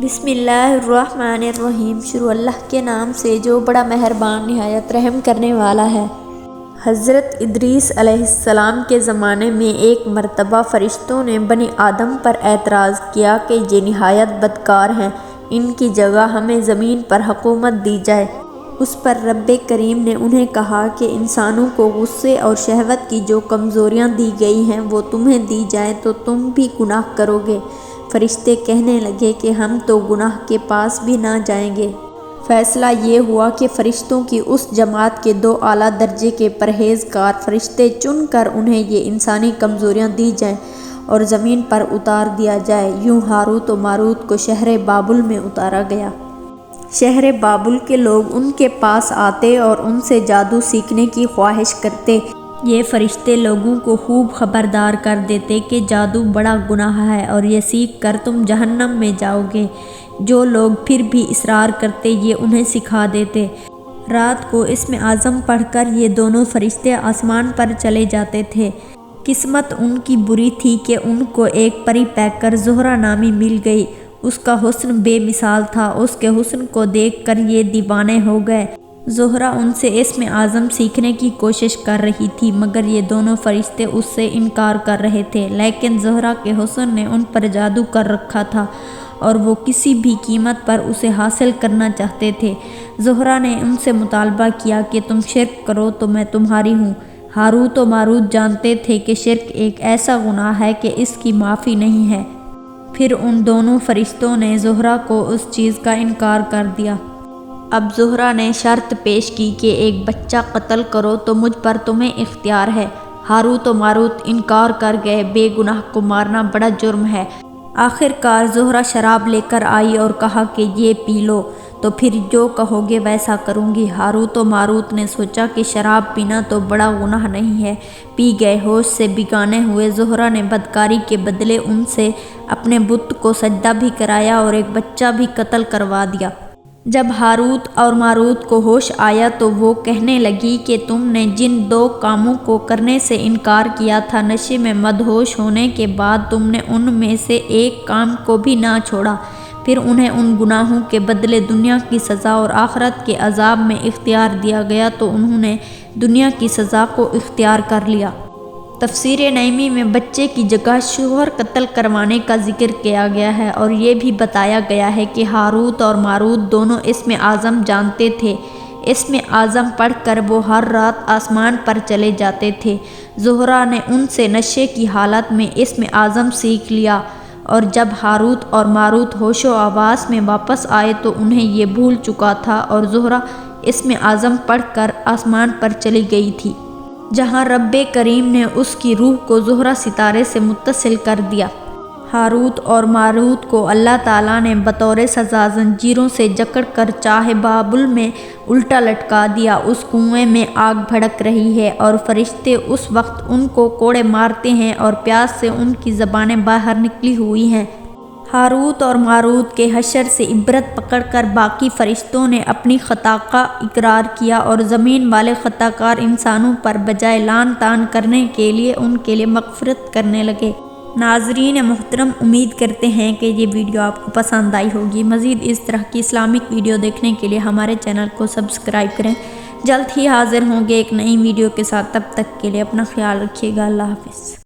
بسم اللہ الرحمن الرحیم۔ شروع اللہ کے نام سے جو بڑا مہربان نہایت رحم کرنے والا ہے۔ حضرت ادریس علیہ السلام کے زمانے میں ایک مرتبہ فرشتوں نے بنی آدم پر اعتراض کیا کہ یہ نہایت بدکار ہیں، ان کی جگہ ہمیں زمین پر حکومت دی جائے۔ اس پر رب کریم نے انہیں کہا کہ انسانوں کو غصے اور شہوت کی جو کمزوریاں دی گئی ہیں وہ تمہیں دی جائیں تو تم بھی گناہ کرو گے۔ فرشتے کہنے لگے کہ ہم تو گناہ کے پاس بھی نہ جائیں گے۔ فیصلہ یہ ہوا کہ فرشتوں کی اس جماعت کے 2 اعلیٰ درجے کے پرہیزگار فرشتے چن کر انہیں یہ انسانی کمزوریاں دی جائیں اور زمین پر اتار دیا جائے۔ یوں ہاروت و ماروت کو شہر بابل میں اتارا گیا۔ شہر بابل کے لوگ ان کے پاس آتے اور ان سے جادو سیکھنے کی خواہش کرتے۔ یہ فرشتے لوگوں کو خوب خبردار کر دیتے کہ جادو بڑا گناہ ہے اور یہ سیکھ کر تم جہنم میں جاؤ گے۔ جو لوگ پھر بھی اصرار کرتے یہ انہیں سکھا دیتے۔ رات کو اسم اعظم پڑھ کر یہ دونوں فرشتے آسمان پر چلے جاتے تھے۔ قسمت ان کی بری تھی کہ ان کو ایک پری پیکر زہرہ نامی مل گئی۔ اس کا حسن بے مثال تھا۔ اس کے حسن کو دیکھ کر یہ دیوانے ہو گئے۔ زہرہ ان سے اسم اعظم سیکھنے کی کوشش کر رہی تھی مگر یہ دونوں فرشتے اس سے انکار کر رہے تھے، لیکن زہرہ کے حسن نے ان پر جادو کر رکھا تھا اور وہ کسی بھی قیمت پر اسے حاصل کرنا چاہتے تھے۔ زہرہ نے ان سے مطالبہ کیا کہ تم شرک کرو تو میں تمہاری ہوں۔ ہاروت و ماروت جانتے تھے کہ شرک ایک ایسا گناہ ہے کہ اس کی معافی نہیں ہے۔ پھر ان دونوں فرشتوں نے زہرہ کو اس چیز کا انکار کر دیا۔ اب زہرہ نے شرط پیش کی کہ ایک بچہ قتل کرو تو مجھ پر تمہیں اختیار ہے۔ ہاروت و ماروت انکار کر گئے، بے گناہ کو مارنا بڑا جرم ہے۔ آخر کار زہرہ شراب لے کر آئی اور کہا کہ یہ پی لو تو پھر جو کہو گے ویسا کروں گی۔ ہاروت و ماروت نے سوچا کہ شراب پینا تو بڑا گناہ نہیں ہے، پی گئے۔ ہوش سے بیگانے ہوئے زہرہ نے بدکاری کے بدلے ان سے اپنے بت کو سجدہ بھی کرایا اور ایک بچہ بھی قتل کروا دیا۔ جب ہاروت اور ماروت کو ہوش آیا تو وہ کہنے لگی کہ تم نے جن 2 کاموں کو کرنے سے انکار کیا تھا، نشے میں مدہوش ہونے کے بعد تم نے ان میں سے ایک کام کو بھی نہ چھوڑا۔ پھر انہیں ان گناہوں کے بدلے دنیا کی سزا اور آخرت کے عذاب میں اختیار دیا گیا تو انہوں نے دنیا کی سزا کو اختیار کر لیا۔ تفسیر نعیمی میں بچے کی جگہ شوہر قتل کروانے کا ذکر کیا گیا ہے اور یہ بھی بتایا گیا ہے کہ ہاروت اور ماروت دونوں اسم اعظم جانتے تھے۔ اسم اعظم پڑھ کر وہ ہر رات آسمان پر چلے جاتے تھے۔ زہرہ نے ان سے نشے کی حالت میں اسم اعظم سیکھ لیا اور جب ہاروت اور ماروت ہوش و حواس میں واپس آئے تو انہیں یہ بھول چکا تھا اور زہرہ اسم اعظم پڑھ کر آسمان پر چلی گئی تھی، جہاں رب کریم نے اس کی روح کو زہرہ ستارے سے متصل کر دیا۔ ہاروت اور ماروت کو اللہ تعالیٰ نے بطور سزا زنجیروں سے جکڑ کر چاہے بابل میں الٹا لٹکا دیا۔ اس کنویں میں آگ بھڑک رہی ہے اور فرشتے اس وقت ان کو کوڑے مارتے ہیں اور پیاس سے ان کی زبانیں باہر نکلی ہوئی ہیں۔ ہاروت اور ماروت کے حشر سے عبرت پکڑ کر باقی فرشتوں نے اپنی خطا کا اقرار کیا اور زمین والے خطا کار انسانوں پر بجائے لعن طعن کرنے کے لیے ان کے لیے مغفرت کرنے لگے۔ ناظرین محترم، امید کرتے ہیں کہ یہ ویڈیو آپ کو پسند آئی ہوگی۔ مزید اس طرح کی اسلامک ویڈیو دیکھنے کے لیے ہمارے چینل کو سبسکرائب کریں۔ جلد ہی حاضر ہوں گے ایک نئی ویڈیو کے ساتھ، تب تک کے لیے اپنا خیال رکھیے گا۔ اللہ حافظ۔